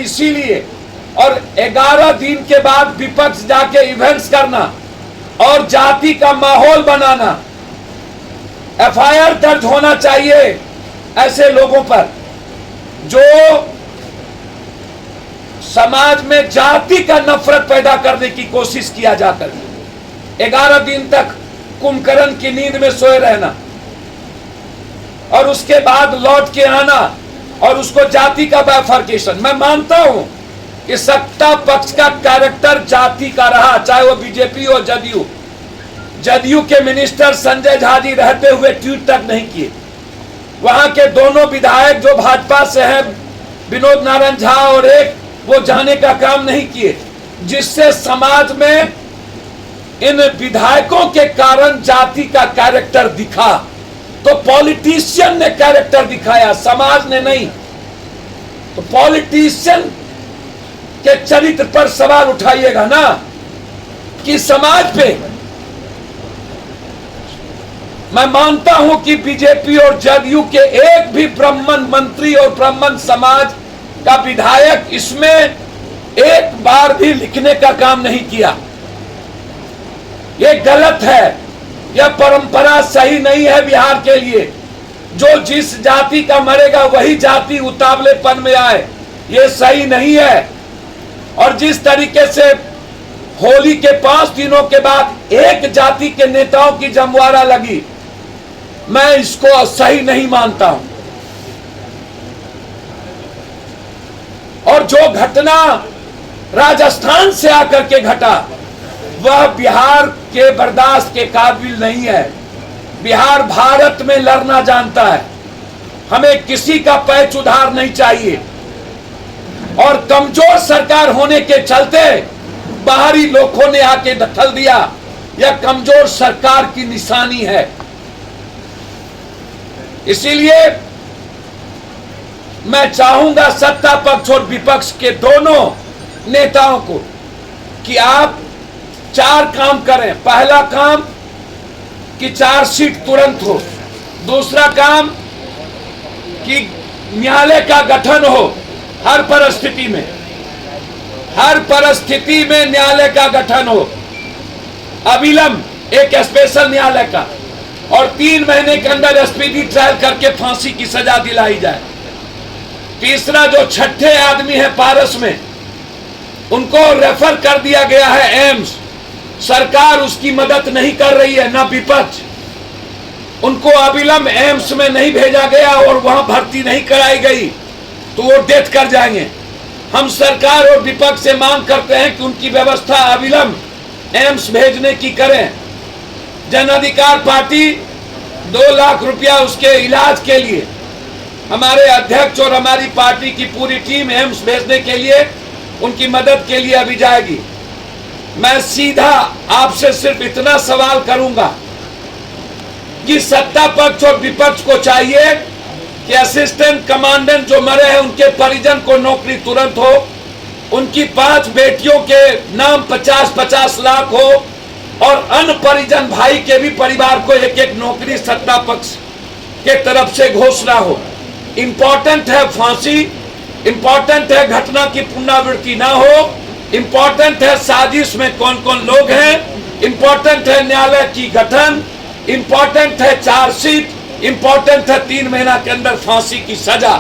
इसीलिए। और 11 दिन के बाद विपक्ष जाके इवेंट्स करना और जाति का माहौल बनाना, एफआईआर दर्ज होना चाहिए ऐसे लोगों पर जो समाज में जाति का नफरत पैदा करने की कोशिश किया जाता है। 11 दिन तक कुंभकर्ण की नींद में सोए रहना और उसके बाद लौट के आना और उसको जाति का बाइफर्केशन। मैं मानता हूं कि सत्ता पक्ष का कैरेक्टर जाति का रहा, चाहे वो बीजेपी हो जदयू। जदयू के मिनिस्टर संजय झा जी रहते हुए ट्वीट तक नहीं किए। वहां के दोनों विधायक जो भाजपा से हैं, विनोद नारायण झा और एक, वो जाने का काम नहीं किए, जिससे समाज में इन विधायकों के कारण जाति का कैरेक्टर दिखा। तो पॉलिटिशियन ने कैरेक्टर दिखाया, समाज ने नहीं। तो पॉलिटिशियन के चरित्र पर सवाल उठाइएगा ना कि समाज पे। मैं मानता हूं कि बीजेपी और जदयू के एक भी ब्राह्मण मंत्री और ब्राह्मण समाज का विधायक इसमें एक बार भी लिखने का काम नहीं किया। यह गलत है, यह परंपरा सही नहीं है बिहार के लिए। जो जिस जाति का मरेगा वही जाति उतावलेपन में आए, यह सही नहीं है। और जिस तरीके से होली के 5 दिनों के बाद एक जाति के नेताओं की जमवारा लगी, मैं इसको सही नहीं मानता हूं। और जो घटना राजस्थान से आकर के घटा, वह बिहार के बर्दाश्त के काबिल नहीं है। बिहार भारत में लड़ना जानता है, हमें किसी का पैच उधार नहीं चाहिए। और कमजोर सरकार होने के चलते बाहरी लोगों ने आके दखल दिया, यह कमजोर सरकार की निशानी है। इसीलिए मैं चाहूंगा सत्ता पक्ष और विपक्ष के दोनों नेताओं को कि आप 4 काम करें। पहला काम कि चार्जशीट तुरंत हो। दूसरा काम कि न्यायालय का गठन हो, हर परिस्थिति में, हर परिस्थिति में न्यायालय का गठन हो, अविलंब एक स्पेशल न्यायालय का। और 3 महीने के अंदर स्पीडी ट्रायल करके फांसी की सजा दिलाई जाए। तीसरा, जो छठे आदमी है पारस में, उनको रेफर कर दिया गया है एम्स। सरकार उसकी मदद नहीं कर रही है, ना विपक्ष। उनको अविलंब एम्स में नहीं भेजा गया और वहां भर्ती नहीं कराई गई तो वो डेथ कर जाएंगे। हम सरकार और विपक्ष से मांग करते हैं कि उनकी व्यवस्था अविलंब एम्स भेजने की करें। जन अधिकार पार्टी 2 लाख रुपया उसके इलाज के लिए, हमारे अध्यक्ष और हमारी पार्टी की पूरी टीम एम्स भेजने के लिए, उनकी मदद के लिए अभी जाएगी। मैं सीधा आपसे सिर्फ इतना सवाल करूंगा कि सत्ता पक्ष और विपक्ष को चाहिए कि असिस्टेंट कमांडेंट जो मरे हैं उनके परिजन को नौकरी तुरंत हो, उनकी 5 बेटियों के नाम 50-50 लाख हो और अन्य परिजन भाई के भी परिवार को 1-1 नौकरी सत्ता पक्ष के तरफ से घोषणा हो। इंपॉर्टेंट है फांसी, इंपॉर्टेंट है घटना की पुनरावृत्ति ना हो, इंपॉर्टेंट है साजिश में कौन कौन लोग हैं, इंपॉर्टेंट है न्यायालय की गठन, इंपॉर्टेंट है चार्जशीट, इंपॉर्टेंट है 3 महीना के अंदर फांसी की सजा।